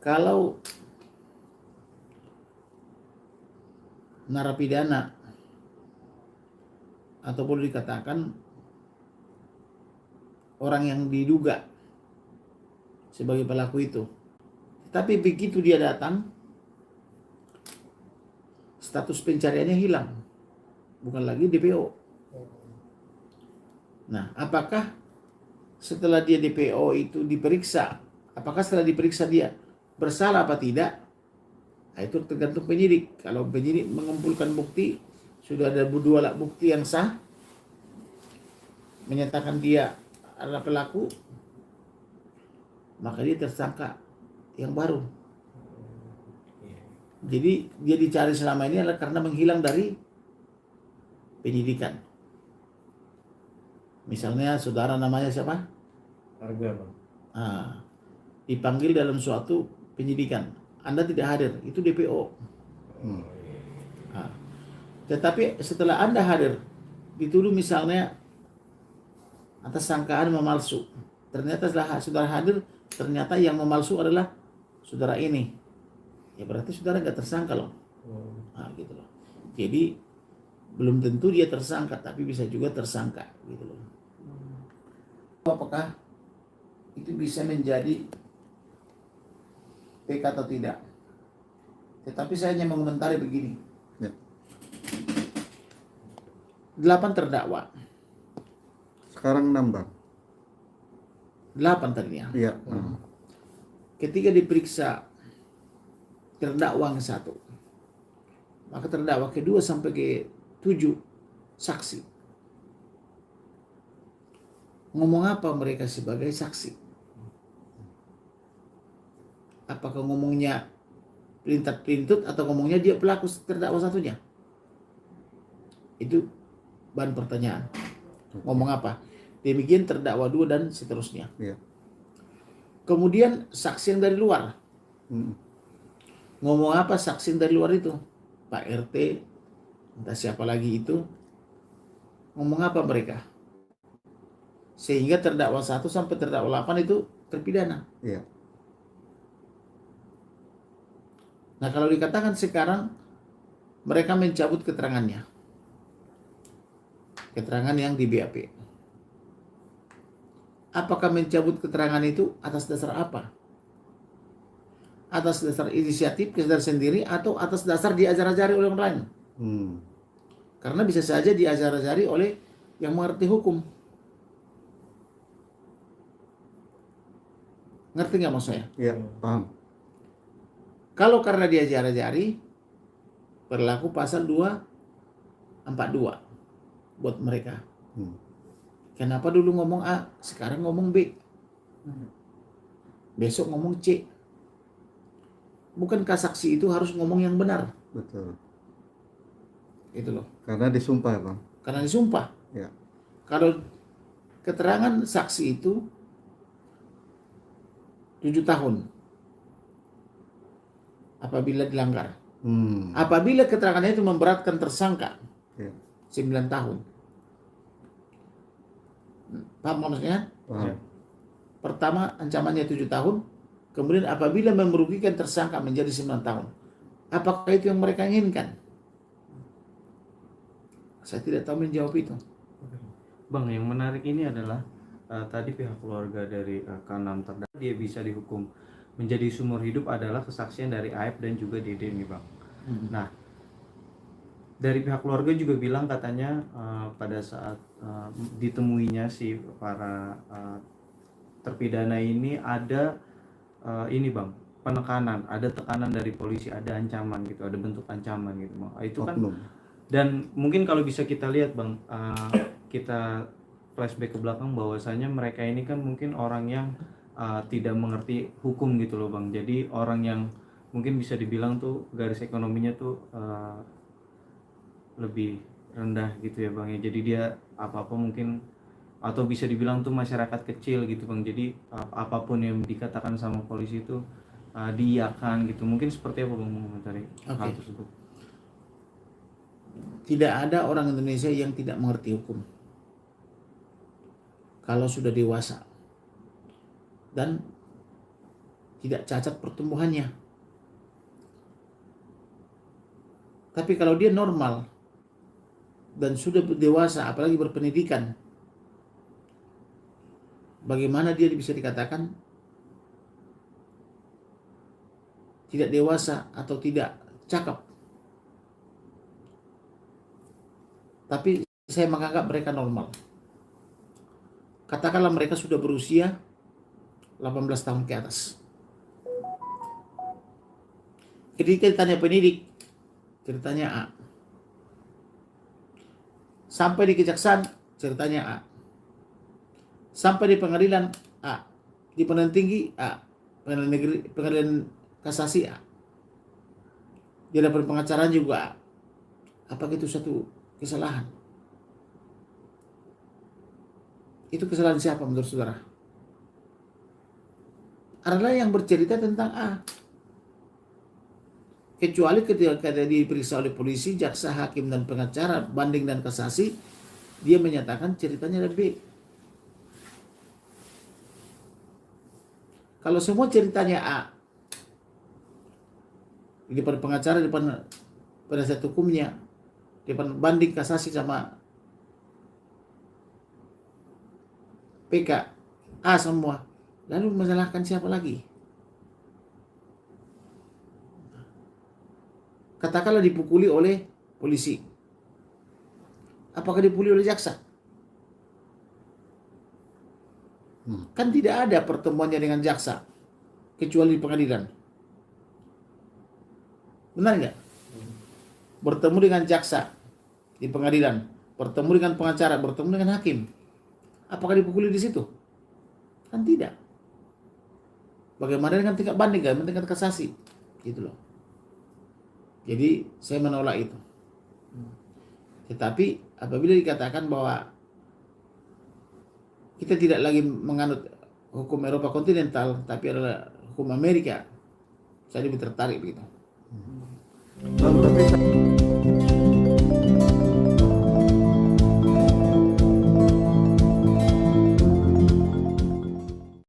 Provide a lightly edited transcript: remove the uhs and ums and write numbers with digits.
kalau narapidana atau boleh dikatakan orang yang diduga sebagai pelaku itu, tapi begitu dia datang, status pencariannya hilang, bukan lagi DPO. Nah, apakah setelah dia DPO itu diperiksa, apakah setelah diperiksa dia bersalah apa tidak? Nah, itu tergantung penyidik. Kalau penyidik mengumpulkan bukti, sudah ada dua alat bukti yang sah, menyatakan dia adalah pelaku, maka dia tersangka yang baru. Jadi dia dicari selama ini adalah karena menghilang dari penyidikan. Misalnya saudara namanya siapa? Harga, Bang. Dipanggil dalam suatu penyidikan, Anda tidak hadir, itu DPO. Tetapi setelah Anda hadir, dituduh misalnya atas sangkaan memalsu. Ternyata setelah saudara hadir, ternyata yang memalsu adalah saudara ini. Ya berarti saudara nggak tersangka loh. Gitu loh. Jadi belum tentu dia tersangka, tapi bisa juga tersangka gitu loh. Apakah itu bisa menjadi PK atau tidak? Tetapi saya hanya mengomentari begini. 8 terdakwa. Sekarang 6, Bang. 8 tadinya. Iya. Ketika diperiksa terdakwa yang 1, maka terdakwa kedua sampai ke 7 saksi. Ngomong apa mereka sebagai saksi? Apakah ngomongnya pelintat-pelintut atau ngomongnya dia pelaku terdakwa satunya? Itu bahan pertanyaan. Ngomong apa? Demikian terdakwa 2 dan seterusnya. Iya. Kemudian saksi yang dari luar. Ngomong apa saksi yang dari luar itu? Pak RT, entah siapa lagi itu. Ngomong apa mereka? Sehingga terdakwa 1 sampai terdakwa 8 itu terpidana. Iya. Nah, kalau dikatakan sekarang mereka mencabut keterangannya. Keterangan yang di BAP. Apakah mencabut keterangan itu atas dasar apa? Atas dasar inisiatif kesadaran sendiri atau atas dasar diajar-ajari oleh orang lain? Karena bisa saja diajar-ajari oleh yang mengerti hukum. Ngerti nggak maksud saya? Iya, paham. Kalau karena diajar-ajari, berlaku pasal 242 buat mereka. Kenapa dulu ngomong A, sekarang ngomong B? Besok ngomong C. Bukankah saksi itu harus ngomong yang benar? Betul. Itu loh. Karena disumpah, Bang. Karena disumpah. Ya. Kalau keterangan saksi itu 7 tahun apabila dilanggar. Apabila keterangannya itu memberatkan tersangka, 9 tahun. Paham maksudnya? Paham. Pertama ancamannya 7 tahun, kemudian apabila merugikan tersangka menjadi 9 tahun. Apakah itu yang mereka inginkan? Saya tidak tahu menjawab itu. Bang, yang menarik ini adalah tadi pihak keluarga dari K6 terdakwa dia bisa dihukum menjadi seumur hidup adalah kesaksian dari Aib dan juga Dede nih, Bang. Nah, dari pihak keluarga juga bilang katanya pada saat ditemuinya si para terpidana ini ada ini, Bang, penekanan, ada tekanan dari polisi, ada ancaman gitu, ada bentuk ancaman gitu, Bang. Itu kan dan mungkin kalau bisa kita lihat, Bang, kita flashback ke belakang bahwasanya mereka ini kan mungkin orang yang tidak mengerti hukum gitu loh, Bang. Jadi orang yang mungkin bisa dibilang tuh garis ekonominya tuh lebih rendah gitu ya, Bang ya. Jadi dia apa-apa mungkin, atau bisa dibilang tuh masyarakat kecil gitu, Bang. Jadi apapun yang dikatakan sama polisi itu diiyakan gitu. Mungkin seperti apa, Bang, mengomentari hal tersebut? Tidak ada orang Indonesia yang tidak mengerti hukum. Kalau sudah dewasa. Dan tidak cacat pertumbuhannya. Tapi kalau dia normal dan sudah dewasa, apalagi berpendidikan, bagaimana dia bisa dikatakan tidak dewasa atau tidak cakap? Tapi saya menganggap mereka normal. Katakanlah mereka sudah berusia 18 tahun ke atas. Ketika ditanya penyidik, ceritanya A. Sampai di kejaksaan, ceritanya A. Sampai di pengadilan, A. Di pengadilan tinggi, A. Pengadilan negeri, pengadilan kasasi, A. Di hadapan pengacara juga A. Apakah itu satu kesalahan? Itu kesalahan siapa menurut saudara? Adalah yang bercerita tentang A. Kecuali ketika diperiksa oleh polisi, jaksa, hakim, dan pengacara, banding dan kasasi, dia menyatakan ceritanya adalah B. Kalau semua ceritanya A, di depan pengacara, di depan penasihat hukumnya, di depan banding kasasi sama PK, A semua, lalu menyalahkan siapa lagi? Katakanlah dipukuli oleh polisi. Apakah dipukuli oleh jaksa? Kan tidak ada pertemuannya dengan jaksa, kecuali di pengadilan. Benar nggak? Bertemu dengan jaksa di pengadilan, bertemu dengan pengacara, bertemu dengan hakim. Apakah dipukuli di situ? Kan tidak. Bagaimana dengan tingkat banding, dengan tingkat kasasi? Gitu loh. Jadi saya menolak itu. Tetapi apabila dikatakan bahwa kita tidak lagi menganut hukum Eropa kontinental, tapi adalah hukum Amerika, saya lebih tertarik begitu. Bang, tapi